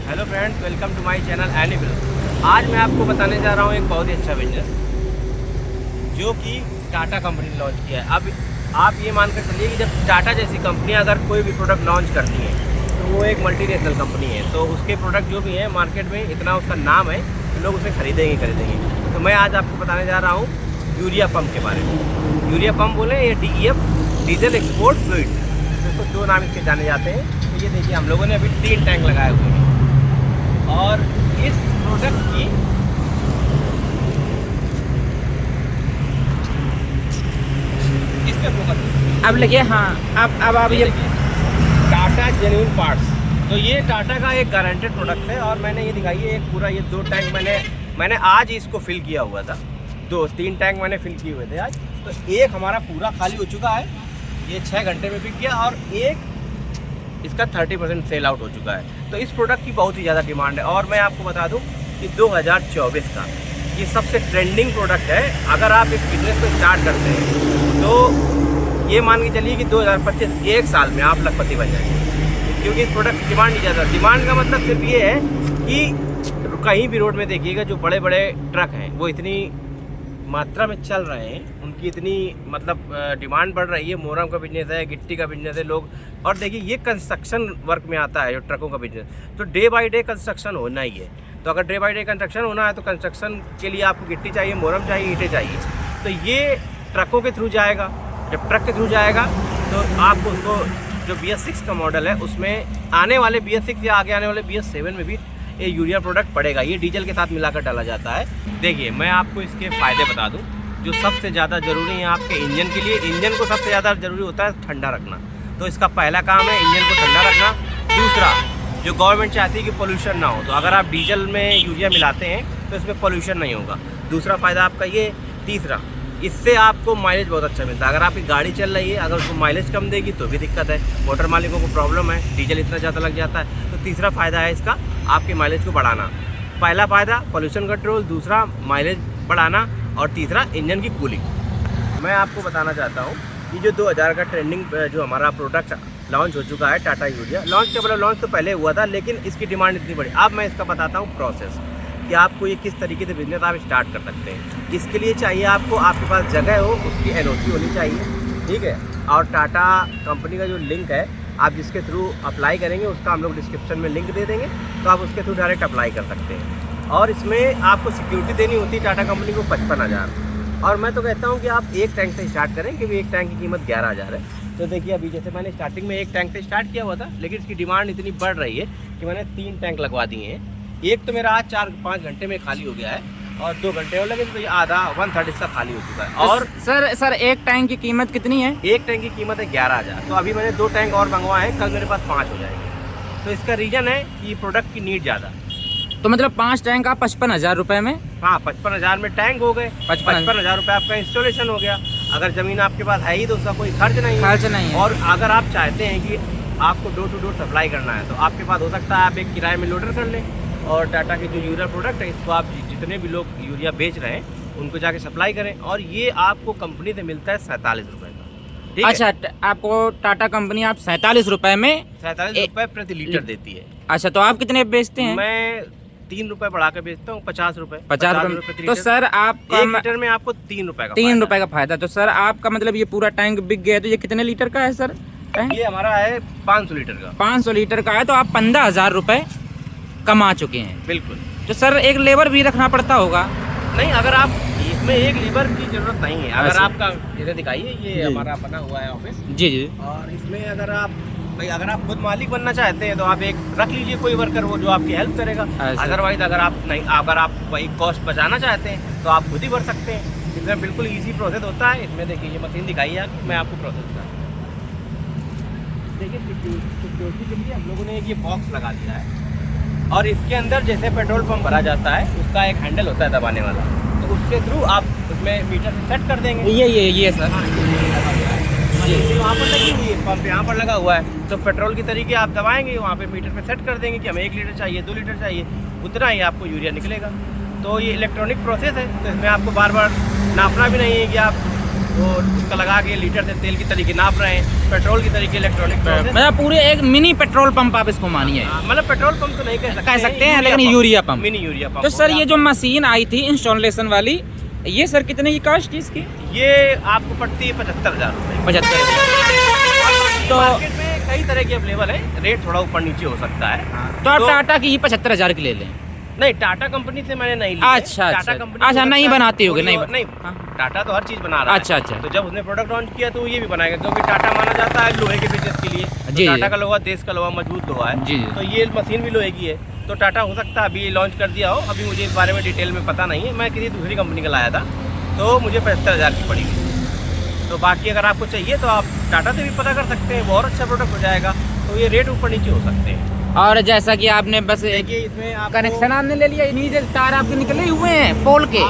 Hello friends, welcome to my channel animal. आज मैं आपको बताने जा रहा हूँ एक बहुत ही अच्छा बिजनेस जो कि टाटा कंपनी ने लॉन्च किया है। अब आप ये मानकर चलिए कि जब टाटा जैसी कंपनियाँ अगर कोई भी प्रोडक्ट लॉन्च करती हैं तो वो एक मल्टीनेशनल कंपनी है, तो उसके प्रोडक्ट जो भी हैं मार्केट में इतना उसका नाम है कि लोग उसे खरीदेंगे। तो मैं आज आपको बताने जा रहा हूँ यूरिया पंप के बारे में। यूरिया पंप बोले या DEF, डीजल एक्सपोर्ट फ्लूइड, इसको दो नाम इसके जाने जाते हैं। तो ये देखिए, हम लोगों ने अभी 3 टैंक लगाए हुए हैं और इस प्रोडक्ट की इस पे फोकस अब लगे। हाँ, अब आप ये टाटा जेन्युइन पार्ट्स। तो ये टाटा का एक गारंटेड प्रोडक्ट है और मैंने ये दिखाई है एक पूरा, ये 2 टैंक मैंने आज ही इसको फिल किया हुआ था। 3 टैंक मैंने फिल किए हुए थे आज। तो एक हमारा पूरा खाली हो चुका है, ये 6 घंटे में बिक गया, और एक इसका 30% सेल आउट हो चुका है। तो इस प्रोडक्ट की बहुत ही ज़्यादा डिमांड है और मैं आपको बता दूं कि 2024 का ये सबसे ट्रेंडिंग प्रोडक्ट है। अगर आप इस बिजनेस को स्टार्ट करते हैं तो ये मान के चलिए कि 2025 एक साल में आप लखपति बन जाएंगे, क्योंकि इस प्रोडक्ट की डिमांड नहीं ज़्यादा। डिमांड का मतलब सिर्फ ये है कि कहीं भी रोड में देखिएगा जो बड़े बड़े ट्रक हैं वो इतनी मात्रा में चल रहे हैं, उनकी इतनी डिमांड बढ़ रही है। मोरम का बिजनेस है, गिट्टी का बिजनेस है लोग, और देखिए ये कंस्ट्रक्शन वर्क में आता है जो ट्रकों का बिजनेस। तो डे बाय डे कंस्ट्रक्शन होना ही है। तो अगर डे बाय डे कंस्ट्रक्शन होना है तो कंस्ट्रक्शन के लिए आपको गिट्टी चाहिए, मोरम चाहिए, ईंटें चाहिए। तो ये ट्रकों के थ्रू जाएगा। जब ट्रक के थ्रू जाएगा तो आपको उसको जो BS6 का मॉडल है उसमें आने वाले BS6 या आगे आने वाले BS7 में भी ये यूरिया प्रोडक्ट पड़ेगा। ये डीजल के साथ मिलाकर डाला जाता है। देखिए, मैं आपको इसके फ़ायदे बता दूं जो सबसे ज़्यादा ज़रूरी है आपके इंजन के लिए। इंजन को सबसे ज़्यादा ज़रूरी होता है ठंडा रखना, तो इसका पहला काम है इंजन को ठंडा रखना। दूसरा, जो गवर्नमेंट चाहती है कि पोल्यूशन ना हो, तो अगर आप डीजल में यूरिया मिलाते हैं तो इसमें पोल्यूशन नहीं होगा। दूसरा फ़ायदा आपका ये। तीसरा, इससे आपको माइलेज बहुत अच्छा मिलता है। अगर आपकी गाड़ी चल रही है, अगर उसको माइलेज कम देगी तो भी दिक्कत है, मोटर मालिकों को प्रॉब्लम है, डीजल इतना ज़्यादा लग जाता है। तो तीसरा फ़ायदा है इसका, आपके माइलेज को बढ़ाना। पहला फ़ायदा पोल्यूशन कंट्रोल, दूसरा माइलेज बढ़ाना, और तीसरा इंजन की कूलिंग। मैं आपको बताना चाहता हूँ कि जो 2000 का ट्रेंडिंग जो हमारा प्रोडक्ट लॉन्च हो चुका है टाटा यूरिया, लॉन्च तो पहले हुआ था, लेकिन इसकी डिमांड इतनी बड़ी। अब मैं इसका बताता हूँ प्रोसेस कि आपको ये किस तरीके से बिजनेस आप स्टार्ट कर सकते हैं। इसके लिए चाहिए आपको, आपके पास जगह हो, उसकी NOC होनी चाहिए, ठीक है। और टाटा कंपनी का जो लिंक है, आप जिसके थ्रू अप्लाई करेंगे उसका हम लोग डिस्क्रिप्शन में लिंक दे देंगे, तो आप उसके थ्रू डायरेक्ट अप्लाई कर सकते हैं। और इसमें आपको सिक्योरिटी देनी होती है टाटा कंपनी को 55,000। और मैं तो कहता हूँ कि आप एक टैंक से स्टार्ट करें, क्योंकि एक टैंक की कीमत 11,000 है। तो देखिए, अभी जैसे मैंने स्टार्टिंग में एक टैंक से स्टार्ट किया हुआ था, लेकिन इसकी डिमांड इतनी बढ़ रही है कि मैंने 3 टैंक लगवा दिए हैं। एक तो मेरा आज 4-5 घंटे में खाली हो गया है, और 2 घंटे और लगे तो आधा 1/3 इसका खाली हो चुका है। और सर एक टैंक की कीमत कितनी है? एक टैंक की कीमत है 11,000। तो अभी मैंने 2 टैंक और मंगवाए हैं, कल मेरे पास 5 हो जाएंगे। तो इसका रीज़न है कि प्रोडक्ट की नीड ज़्यादा। तो मतलब 5 टैंक आप 55,000 रुपये में? हाँ, 55,000 में टैंक हो गए, 55,000 रुपये आपका इंस्टॉलेशन हो गया। अगर ज़मीन आपके पास है ही तो उसका कोई खर्च नहीं है। और अगर आप चाहते हैं कि आपको डोर टू डोर सप्लाई करना है तो आपके पास हो सकता है आप एक किराए में लोडर कर लें, और टाटा के जो यूरिया प्रोडक्ट है इसको आप जितने भी लोग यूरिया बेच रहे हैं उनको जाके सप्लाई करें। और ये आपको कंपनी से मिलता है 47 रुपये का, ठीक है। अच्छा, आपको टाटा कंपनी आप 47 रुपये में 47 रुपये प्रति लीटर देती है। अच्छा, तो आप कितने बेचते हैं? मैं 3 रुपये बढ़ा कर बेचता हूँ, 50 रुपये। 50 रुपये। तो सर आपका 1 लीटर में आपको 3 रुपये का 3 रुपये का फायदा। तो सर आपका मतलब ये पूरा टैंक बिक गया, तो ये कितने लीटर का है सर? ये हमारा है 500 लीटर का। 500 लीटर का है, तो आप 15,000 रुपये कमा चुके हैं। बिल्कुल। तो सर एक लेबर भी रखना पड़ता होगा? नहीं, अगर आप इसमें एक लेबर की जरूरत नहीं है। अगर अच्छा। आपका इधर दिखाइए, ये हमारा बना हुआ है ऑफिस। जी जी। और इसमें अगर आप खुद मालिक बनना चाहते हैं तो आप एक रख लीजिए कोई वर्कर वो जो आपकी हेल्प करेगा। अदरवाइज अगर आप वही कॉस्ट बचाना चाहते हैं तो आप खुद ही भर सकते हैं। इसमें बिल्कुल ईजी प्रोसेस होता है। इसमें देखिए, ये मशीन दिखाई है, मैं आपको प्रोसेस बताऊँ। देखिए, सिक्योरिटी के लिए हम लोगों ने ये बॉक्स लगा दिया है, और इसके अंदर जैसे पेट्रोल पंप भरा जाता है उसका एक हैंडल होता है दबाने वाला, तो उसके थ्रू आप उसमें मीटर से सेट कर देंगे। ये सर, वहाँ पर लगी हुई है, पंप यहाँ पर लगा हुआ है, तो पेट्रोल की तरीके आप दबाएंगे, वहाँ पे मीटर पे सेट कर देंगे कि हमें 1 लीटर चाहिए, 2 लीटर चाहिए, उतना ही आपको यूरिया निकलेगा। तो ये इलेक्ट्रॉनिक प्रोसेस है, तो इसमें आपको बार बार नापना भी नहीं है कि आप वो उसका लगा के लीटर से तेल की तरीके नाप रहे हैं, पेट्रोल की तरीके इलेक्ट्रॉनिक प्रोसेस। मतलब पूरे एक मिनी पेट्रोल पंप आप इसको मानिए। मतलब पेट्रोल पंप तो नहीं कह सकते हैं, लेकिन urea pump, mini urea pump. तो सर ये जो मशीन आई थी इंस्टॉलेशन वाली, ये सर कितने की कॉस्ट इसकी? ये आपको पड़ती है 75,000 रुपये। 75,000। तो मार्केट में कई तरह के अवेलेबल है, रेट थोड़ा ऊपर नीचे हो सकता है। तो आप टाटा की 75,000 की ले लें। नहीं, टाटा कंपनी से मैंने नहीं ली। अच्छा, टाटा अच्छा, कंपनी अच्छा, नहीं बनाती होगी, नहीं नहीं, हाँ। टाटा तो हर चीज बना रहा है। अच्छा, अच्छा। तो जब उसने प्रोडक्ट लॉन्च किया तो ये भी बनाएगा, क्योंकि टाटा माना जाता है लोहे के बिजनेस के लिए। जी, तो टाटा जी। का लोहा देश का लोहा, मजबूत लोहा है। जी, जी। तो ये मशीन भी लोहे की है, तो टाटा हो सकता है अभी लॉन्च कर दिया हो। अभी मुझे इस बारे में डिटेल में पता नहीं है, मैं किसी दूसरी कंपनी का लाया था, तो मुझे 75,000 की पड़ी हुई। तो बाकी अगर आपको चाहिए तो आप टाटा से भी पता कर सकते हैं, बहुत अच्छा प्रोडक्ट हो जाएगा। तो ये रेट ऊपर नीचे हो सकते हैं। और जैसा कि आपने बस एक देखिए इसमें आप कनेक्शन आपने ले लिया, नीचे तार आपके निकले हुए हैं पोल के,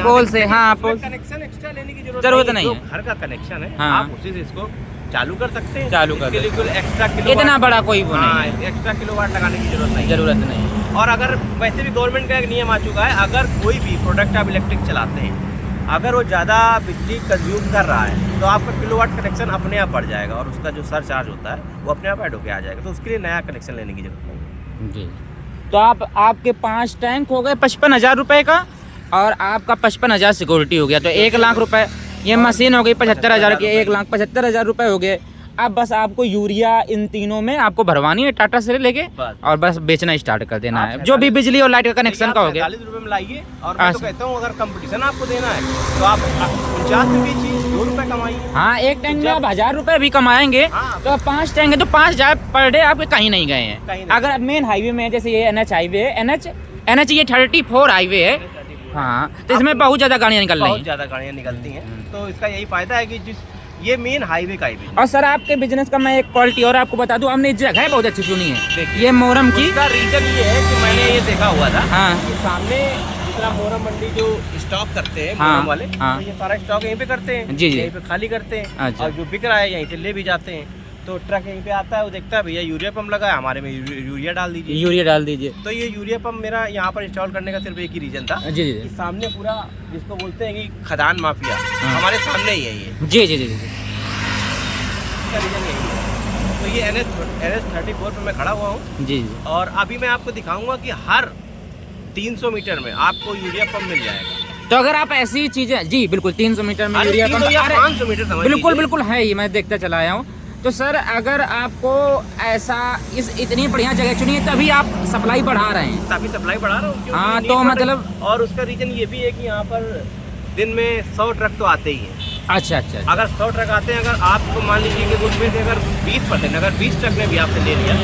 पोल से, हाँ, पोल कनेक्शन एक्स्ट्रा लेने की जरूरत नहीं है। जो घर का कनेक्शन है, हाँ। आप उसी से इसको चालू कर सकते हैं। चालू कर इसके लिए कोई एक्स्ट्रा इतना बड़ा कोई वो नहीं है, एक्स्ट्रा किलोवाट लगाने की जरूरत नहीं है। जरूरत नहीं। और अगर वैसे भी गवर्नमेंट का एक नियम आ चुका है, अगर कोई भी प्रोडक्ट आप इलेक्ट्रिक चलाते हैं, अगर वो ज़्यादा बिजली कंज्यूम कर रहा है तो आपका किलोवाट कनेक्शन अपने आप बढ़ जाएगा, और उसका जो सर चार्ज होता है वो अपने आप ऐड होकर आ जाएगा। तो उसके लिए नया कनेक्शन लेने की जरूरत नहीं है। जी। तो आपके 5 टैंक हो गए 55,000 रुपये का, और आपका 55,000 सिक्योरिटी हो गया, तो 1,00,000 रुपये। ये मशीन हो गई 75,000 की, 1,75,000 रुपये हो गए। अब बस आपको यूरिया इन तीनों में आपको भरवानी है टाटा से लेके, और बस बेचना स्टार्ट कर देना है, जो भी बिजली और लाइट का कनेक्शन का हो गया। 40 रुपये में लाइए। और मैं तो कहता हूँ अगर कंपटीशन आपको देना है तो आप 49 में बेचिए, 2 रुपये कमाइए। हाँ, एक टैंक में आप 1,000 रुपये भी कमाएंगे। हाँ। तो 5 टैंक है तो 5,000 पर डे आपके कहीं नहीं गए हैं। कहीं नहीं। अगर मेन हाईवे में, जैसे ये NH हाईवे है, NH ये 34 हाईवे है, हाँ, तो इसमें बहुत ज़्यादा गाड़ियाँ निकल रही बहुत हैं। ज़्यादा गाड़ियाँ निकलती हैं, तो इसका यही फायदा है कि ये मेन हाईवे का ही बिजनेस। और सर आपके बिजनेस का मैं एक क्वालिटी और आपको बता दूं, हमने इस जगह बहुत अच्छी चुनी है, ये मोहरम की। इसका रीजन ये है कि मैंने ये देखा हुआ था हाँ। कि सामने जितना मोहरम मंडी जो स्टॉक करते हैं हाँ, मोहरम वाले, हाँ। तो ये सारा स्टॉक यहीं पे करते हैं। जी, जी। यहीं पे खाली करते हैं। अच्छा। और जो बिक रहा है यहीं से ले भी जाते हैं। तो ट्रक यहीं पे आता है, वो देखता है भैया यूरिया पंप लगा है, हमारे में यूरिया डाल दीजिए। यूरिया डाल दीजिए। तो ये यूरिया पंप मेरा यहाँ पर इंस्टॉल करने का सिर्फ एक ही रीजन था। जी, जी, कि सामने पूरा जिसको बोलते हैं कि खदान माफिया, हाँ। हमारे सामने ही है ये। जी, जी, जी, जी। इसका रीजन यही है। तो ये NH 34 पे मैं खड़ा हुआ हूँ, जी, जी। और अभी मैं आपको दिखाऊंगा कि हर 300 मीटर में आपको यूरिया पंप मिल जाएगा। तो अगर आप ऐसी चीजें, जी बिल्कुल 300 मीटर में अरे यूरिया 300 पंप, या अरे 500 मीटर समझ बिल्कुल लीजिए। बिल्कुल है ही, मैं देखता चला आया हूँ। तो सर अगर आपको ऐसा इतनी बढ़िया जगह चुनी है तभी आप सप्लाई बढ़ा रहे हैं। तभी सप्लाई बढ़ा रहा हूँ। क्योंकि हाँ, नीड तो बढ़ रही- मतलब- और उसका रीजन ये भी है कि यहाँ पर दिन में 100 ट्रक तो आते ही हैं। अच्छा, अच्छा, अच्छा। अगर 100 ट्रक आते हैं, अगर आपको मान लीजिए कि उसमें से अगर 20%, अगर 20 ट्रक ने भी आपसे ले लिया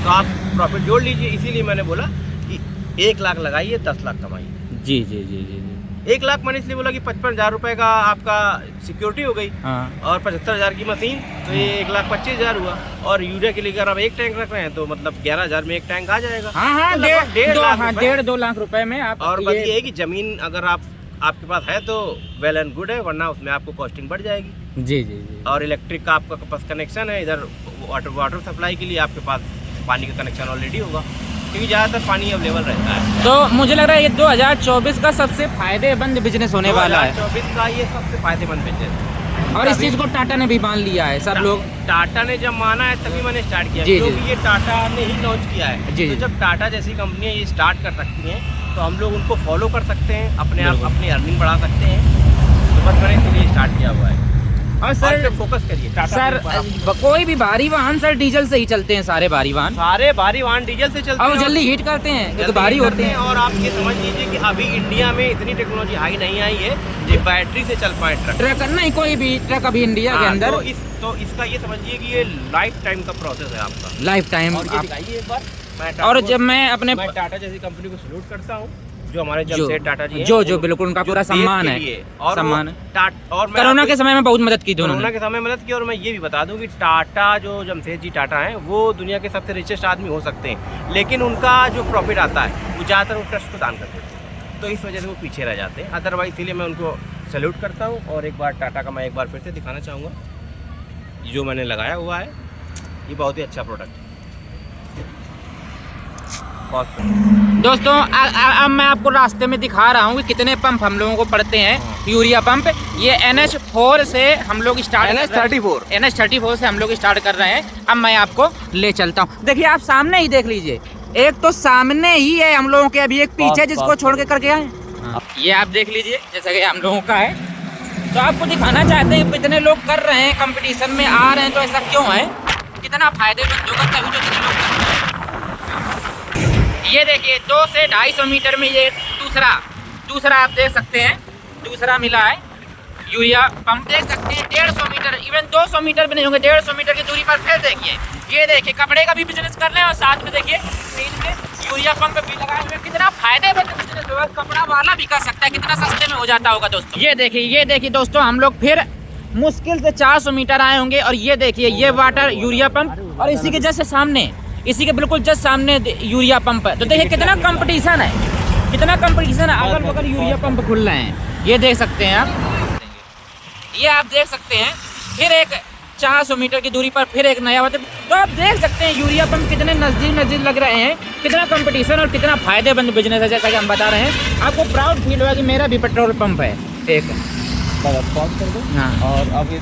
तो आप प्रॉफिट जोड़ लीजिए। इसीलिए मैंने बोला कि 1 लाख लगाइए, 10 लाख कमाइए। जी, जी, जी, जी, जी। 1 लाख मैंने इसलिए बोला कि 55,000 रुपये का आपका सिक्योरिटी हो गई, हाँ, और 75,000 की मशीन, तो ये 1,25,000 हुआ। और यूरिया के लिए अगर आप 1 टैंक रख रहे हैं तो मतलब 11,000 में 1 टैंक आ जाएगा। हाँ, हाँ, तो लगभग 1.5 लाख रुपए में आप। और बस ये है कि जमीन अगर आपके पास है तो वेल एंड गुड है, वरना उसमें आपको कॉस्टिंग बढ़ जाएगी। जी, जी, जी। और इलेक्ट्रिक का आपका पास कनेक्शन है, इधर वाटर सप्लाई के लिए आपके पास पानी का कनेक्शन ऑलरेडी होगा, क्योंकि ज़्यादातर पानी अवेलेबल रहता है। तो मुझे लग रहा है ये 2024 का सबसे फायदेमंद बिजनेस होने वाला है, 2024 का ये सबसे फायदेदेमंद बिजनेस है। और इस चीज को टाटा ने भी मान लिया है, सब लोग। टाटा ने जब माना है तभी मैंने स्टार्ट किया, जी, जी। क्योंकि ये टाटा ने ही लॉन्च किया है। जी, तो जी। जब टाटा जैसी कंपनियां ये स्टार्ट कर सकती हैं तो हम लोग उनको फॉलो कर सकते हैं, अपने आप बिल्कुल। अपनी अर्निंग बढ़ा सकते हैं। तो बस मैंने इसीलिए स्टार्ट किया हुआ है। और और सर फोकस करिए टाटा सर के ऊपर आप। कोई भी भारी वाहन सर डीजल से ही चलते हैं, सारे भारी वाहन, सारे भारी वाहन डीजल से चलते और हैं। वो जल्दी हीट करते हैं, ये तो जल्दी भारी हीट होते करते हैं। और आप ये समझ लीजिए कि अभी इंडिया में इतनी टेक्नोलॉजी हाई नहीं आई है जो बैटरी से चल पाए ट्रक। ट्रक नहीं, कोई भी ट्रक अभी इंडिया के हाँ, अंदर तो इसका ये समझिए कि ये लाइफ टाइम का प्रोसेस है आपका। Life time. और ये दिखाइए एक बार। और जब मैं अपने मैं टाटा जैसी कंपनी को सैल्यूट करता हूँ, जो हमारे जमशेद टाटा जी हैं, जो वो- बिल्कुल उनका जो पूरा देश सम्मान के है, लिए और सम्मान वो है। और मैं कोरोना आपको- के समय में बहुत मदद की थी कोरोना उन्होंने। के समय में मदद की। और मैं ये भी बता दूं कि टाटा जो जमशेद जी टाटा हैं वो दुनिया के सबसे रिचेस्ट आदमी हो सकते हैं, लेकिन उनका जो प्रॉफिट आता है वो ज़्यादातर वो ट्रस्ट को दान कर देते हैं, तो इस वजह से वो पीछे रह जाते हैं। अदरवाइज इसीलिए मैं उनको सैल्यूट करता हूँ। और एक बार टाटा का मैं एक बार फिर से दिखाना चाहूँगा, जो मैंने लगाया हुआ है ये बहुत ही अच्छा प्रोडक्ट है। दोस्तों अब मैं आपको रास्ते में दिखा रहा हूँ कि कितने पंप हम लोगों को पड़ते हैं यूरिया पंप। ये NH4 से हम लोग स्टार्ट NH34 से हम लोग स्टार्ट कर रहे हैं। अब मैं आपको ले चलता हूँ। देखिए आप सामने ही देख लीजिए, एक तो सामने ही है हम लोगों के, अभी एक पीछे जिसको छोड़ के करके आए। ये आप देख लीजिए जैसा कि हम लोगों का है। तो आपको दिखाना चाहते हैं कितने लोग कर रहे हैं, कंपटीशन में आ रहे हैं, तो ऐसा क्यों है, कितना फायदेमंद होगा तभी तो इतने लोग कर रहे हैं। ये देखिए 200 से 250 मीटर में ये दूसरा आप देख सकते हैं, दूसरा मिला है यूरिया पंप। देख सकते हैं 150 मीटर, इवन 200 मीटर भी नहीं होंगे, 150 मीटर की दूरी पर फिर देखिए, ये देखिए कपड़े का भी बिजनेस कर रहे हैं और साथ में देखिए फील्ड में यूरिया पंप भी लगाए हुए। कितना फायदेमंद बिजनेस होगा, कपड़ा वाला भी कर सकता है, कितना सस्ते में हो जाता होगा दोस्तों। ये देखिए दोस्तों, हम लोग फिर मुश्किल से 400 मीटर आए होंगे और ये देखिए ये वाटर यूरिया पंप और इसी के जस्ट सामने, इसी के बिल्कुल जस्ट सामने यूरिया पंप है। तो देखिए कितना कंपटीशन है, कितना कंपटीशन है, अगल बगल यूरिया पंप खुल रहे हैं। ये देख सकते हैं आप, ये आप देख सकते हैं फिर एक 400 मीटर की दूरी पर फिर एक नया वाटर। तो आप देख सकते हैं यूरिया पंप कितने नज़दीक लग रहे हैं, कितना कंपटीशन और कितना फायदेमंद बिजनेस है। जैसा कि हम बता रहे हैं, आपको प्राउड फील होगा कि मेरा भी पेट्रोल पंप है एक। पॉज कर दो। हाँ। और अब